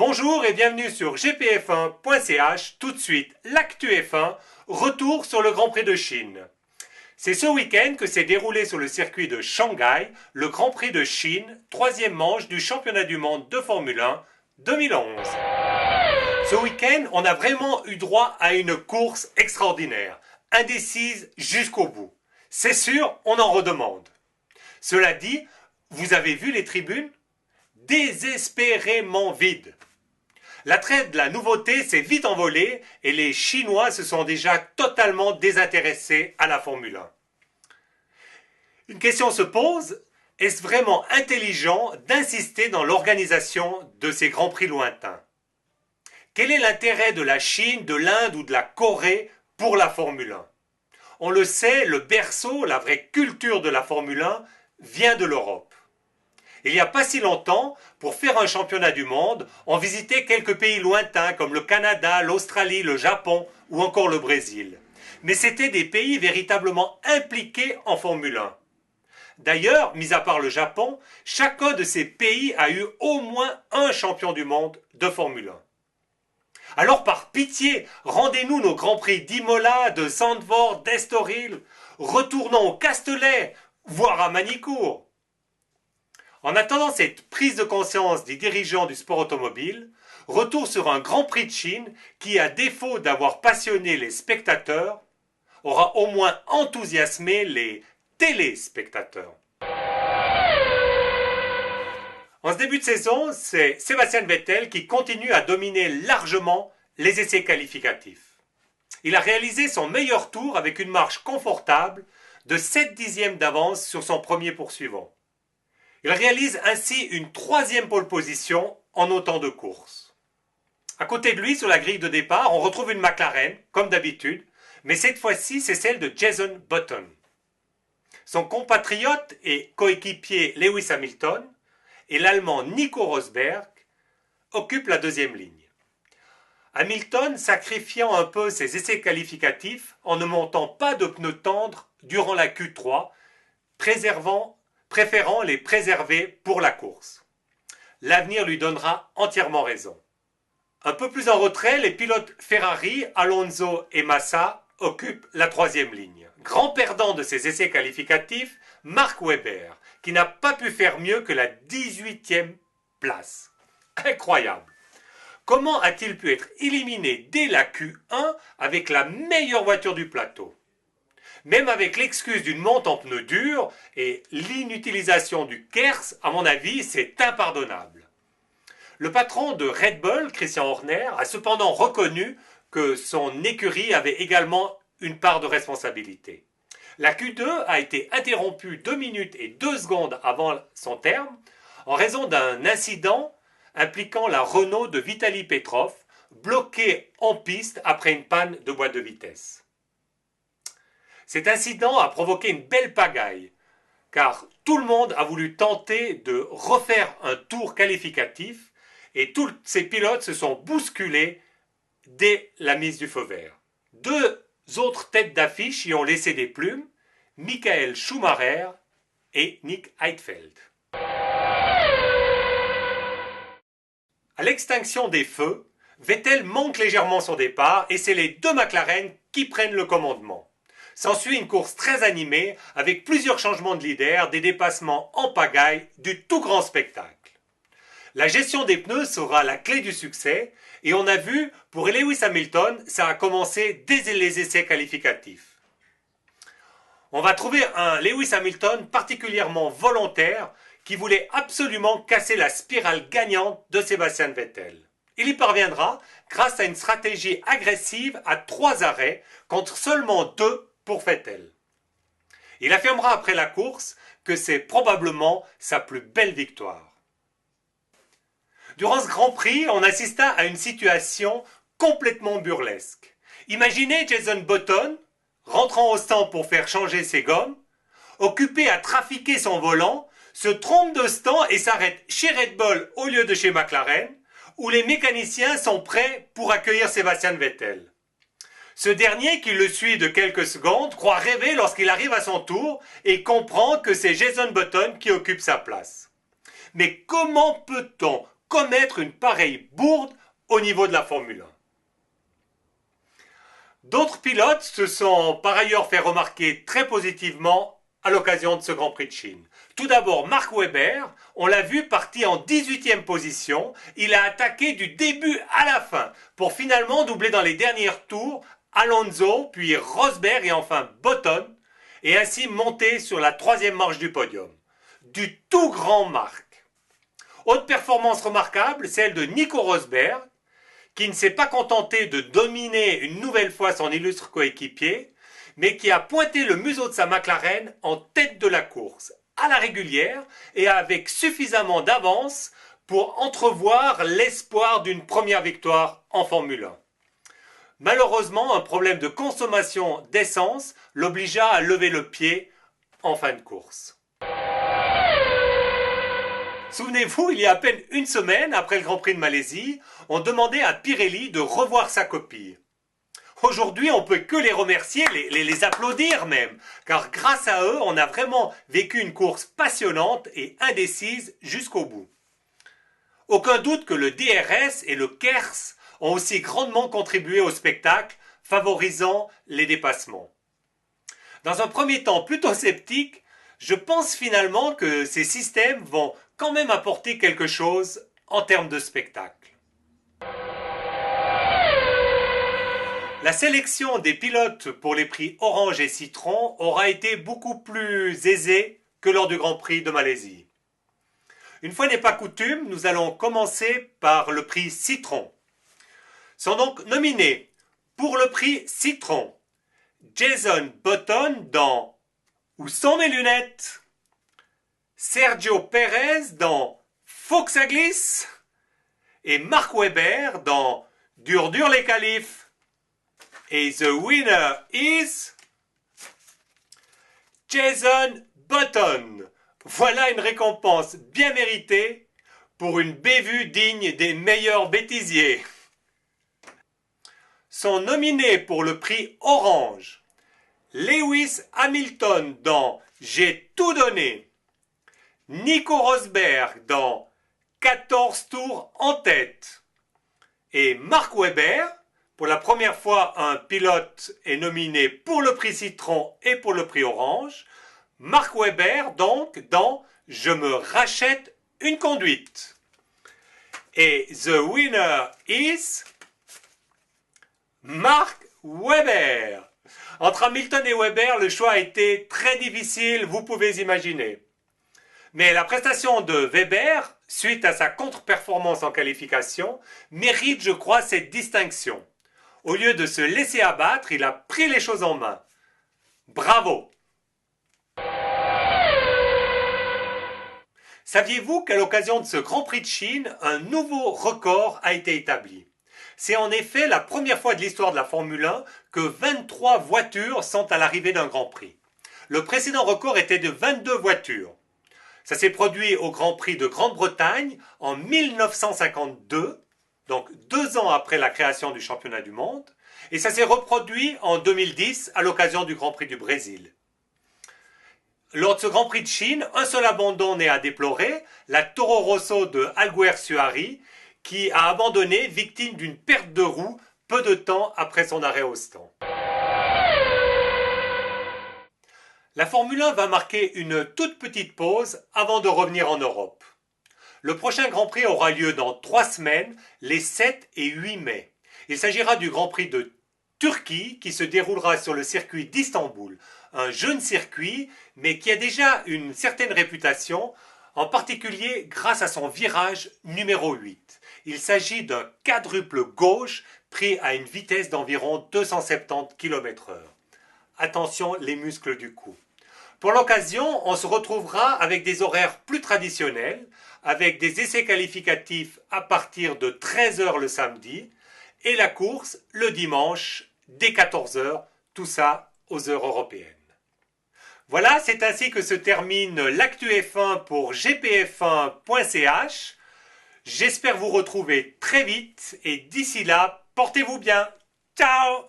Bonjour et bienvenue sur gpf1.ch. Tout de suite, l'actu F1, retour sur le Grand Prix de Chine. C'est ce week-end que s'est déroulé sur le circuit de Shanghai le Grand Prix de Chine, troisième manche du championnat du monde de Formule 1 2011. Ce week-end, on a vraiment eu droit à une course extraordinaire, indécise jusqu'au bout. C'est sûr, on en redemande. Cela dit, vous avez vu les tribunes ? Désespérément vides. L'attrait de la nouveauté s'est vite envolé et les Chinois se sont déjà totalement désintéressés à la Formule 1. Une question se pose, est-ce vraiment intelligent d'insister dans l'organisation de ces grands prix lointains ? Quel est l'intérêt de la Chine, de l'Inde ou de la Corée pour la Formule 1 ? On le sait, le berceau, la vraie culture de la Formule 1 vient de l'Europe. Il n'y a pas si longtemps, pour faire un championnat du monde, on visitait quelques pays lointains comme le Canada, l'Australie, le Japon ou encore le Brésil. Mais c'était des pays véritablement impliqués en Formule 1. D'ailleurs, mis à part le Japon, chacun de ces pays a eu au moins un champion du monde de Formule 1. Alors par pitié, rendez-nous nos grands prix d'Imola, de Zandvoort, d'Estoril, retournons au Castellet, voire à Manicourt. En attendant cette prise de conscience des dirigeants du sport automobile, retour sur un Grand Prix de Chine qui, à défaut d'avoir passionné les spectateurs, aura au moins enthousiasmé les téléspectateurs. En ce début de saison, c'est Sébastien Vettel qui continue à dominer largement les essais qualificatifs. Il a réalisé son meilleur tour avec une marche confortable de 7 dixièmes d'avance sur son premier poursuivant. Il réalise ainsi une troisième pole position en autant de courses. À côté de lui, sur la grille de départ, on retrouve une McLaren, comme d'habitude, mais cette fois-ci, c'est celle de Jenson Button. Son compatriote et coéquipier Lewis Hamilton et l'Allemand Nico Rosberg occupent la deuxième ligne. Hamilton sacrifiant un peu ses essais qualificatifs en ne montant pas de pneus tendres durant la Q3, préférant les préserver pour la course. L'avenir lui donnera entièrement raison. Un peu plus en retrait, les pilotes Ferrari, Alonso et Massa occupent la troisième ligne. Grand perdant de ces essais qualificatifs, Mark Webber, qui n'a pas pu faire mieux que la 18e place. Incroyable! Comment a-t-il pu être éliminé dès la Q1 avec la meilleure voiture du plateau ? Même avec l'excuse d'une monte en pneus durs et l'inutilisation du KERS, à mon avis, c'est impardonnable. Le patron de Red Bull, Christian Horner, a cependant reconnu que son écurie avait également une part de responsabilité. La Q2 a été interrompue 2 minutes et 2 secondes avant son terme en raison d'un incident impliquant la Renault de Vitaly Petrov, bloquée en piste après une panne de boîte de vitesse. Cet incident a provoqué une belle pagaille, car tout le monde a voulu tenter de refaire un tour qualificatif et tous ces pilotes se sont bousculés dès la mise du feu vert. 2 autres têtes d'affiche y ont laissé des plumes, Michael Schumacher et Nick Heidfeld. À l'extinction des feux, Vettel manque légèrement son départ et c'est les 2 McLaren qui prennent le commandement. S'ensuit une course très animée avec plusieurs changements de leader, des dépassements en pagaille, du tout grand spectacle. La gestion des pneus sera la clé du succès et on a vu, pour Lewis Hamilton, ça a commencé dès les essais qualificatifs. On va trouver un Lewis Hamilton particulièrement volontaire qui voulait absolument casser la spirale gagnante de Sébastien Vettel. Il y parviendra grâce à une stratégie agressive à 3 arrêts contre seulement 2 pour Vettel. Il affirmera après la course que c'est probablement sa plus belle victoire. Durant ce Grand Prix, on assista à une situation complètement burlesque. Imaginez Jenson Button rentrant au stand pour faire changer ses gommes, occupé à trafiquer son volant, se trompe de stand et s'arrête chez Red Bull au lieu de chez McLaren, où les mécaniciens sont prêts pour accueillir Sébastien Vettel. Ce dernier, qui le suit de quelques secondes, croit rêver lorsqu'il arrive à son tour et comprend que c'est Jenson Button qui occupe sa place. Mais comment peut-on commettre une pareille bourde au niveau de la Formule 1. D'autres pilotes se sont par ailleurs fait remarquer très positivement à l'occasion de ce Grand Prix de Chine. Tout d'abord, Mark Webber, on l'a vu parti en 18e position, il a attaqué du début à la fin pour finalement doubler dans les derniers tours Alonso, puis Rosberg et enfin Button, et ainsi monter sur la 3e marche du podium. Du tout grand Mark. Autre performance remarquable, celle de Nico Rosberg, qui ne s'est pas contenté de dominer une nouvelle fois son illustre coéquipier, mais qui a pointé le museau de sa McLaren en tête de la course, à la régulière et avec suffisamment d'avance pour entrevoir l'espoir d'une première victoire en Formule 1. Malheureusement, un problème de consommation d'essence l'obligea à lever le pied en fin de course. Souvenez-vous, il y a à peine une semaine, après le Grand Prix de Malaisie, on demandait à Pirelli de revoir sa copie. Aujourd'hui, on ne peut que les remercier, les applaudir même, car grâce à eux, on a vraiment vécu une course passionnante et indécise jusqu'au bout. Aucun doute que le DRS et le KERS ont aussi grandement contribué au spectacle, favorisant les dépassements. Dans un premier temps plutôt sceptique, je pense finalement que ces systèmes vont quand même apporter quelque chose en termes de spectacle. La sélection des pilotes pour les prix Orange et Citron aura été beaucoup plus aisée que lors du Grand Prix de Malaisie. Une fois n'est pas coutume, nous allons commencer par le prix Citron. Sont donc nominés pour le prix Citron Jason Button dans Où sont mes lunettes? Sergio Pérez dans Faut que ça glisse et Mark Webber dans Dur dur les qualifs. Et the winner is Jason Button. Voilà une récompense bien méritée pour une bévue digne des meilleurs bêtisiers. Sont nominés pour le prix Orange Lewis Hamilton dans J'ai tout donné, Nico Rosberg dans 14 tours en tête et Mark Webber. Pour la première fois, un pilote est nominé pour le prix Citron et pour le prix Orange. Mark Webber, donc, dans Je me rachète une conduite. Et the winner is Mark Webber. Entre Hamilton et Webber, le choix a été très difficile, vous pouvez imaginer. Mais la prestation de Webber, suite à sa contre-performance en qualification, mérite, je crois, cette distinction. Au lieu de se laisser abattre, il a pris les choses en main. Bravo! Saviez-vous qu'à l'occasion de ce Grand Prix de Chine, un nouveau record a été établi? C'est en effet la première fois de l'histoire de la Formule 1 que 23 voitures sont à l'arrivée d'un Grand Prix. Le précédent record était de 22 voitures. Ça s'est produit au Grand Prix de Grande-Bretagne en 1952, donc 2 ans après la création du championnat du monde, et ça s'est reproduit en 2010 à l'occasion du Grand Prix du Brésil. Lors de ce Grand Prix de Chine, un seul abandon n'est à déplorer, la Toro Rosso de Alguersuari, qui a abandonné victime d'une perte de roue peu de temps après son arrêt au stand. La Formule 1 va marquer une toute petite pause avant de revenir en Europe. Le prochain Grand Prix aura lieu dans 3 semaines, les 7 et 8 mai. Il s'agira du Grand Prix de Turquie qui se déroulera sur le circuit d'Istanbul, un jeune circuit mais qui a déjà une certaine réputation, en particulier grâce à son virage numéro 8. Il s'agit d'un quadruple gauche pris à une vitesse d'environ 270 km/h. Attention les muscles du cou. Pour l'occasion, on se retrouvera avec des horaires plus traditionnels, avec des essais qualificatifs à partir de 13 h le samedi et la course le dimanche dès 14 h, tout ça aux heures européennes. Voilà, c'est ainsi que se termine l'actu F1 pour gpf1.ch. J'espère vous retrouver très vite et d'ici là, portez-vous bien. Ciao!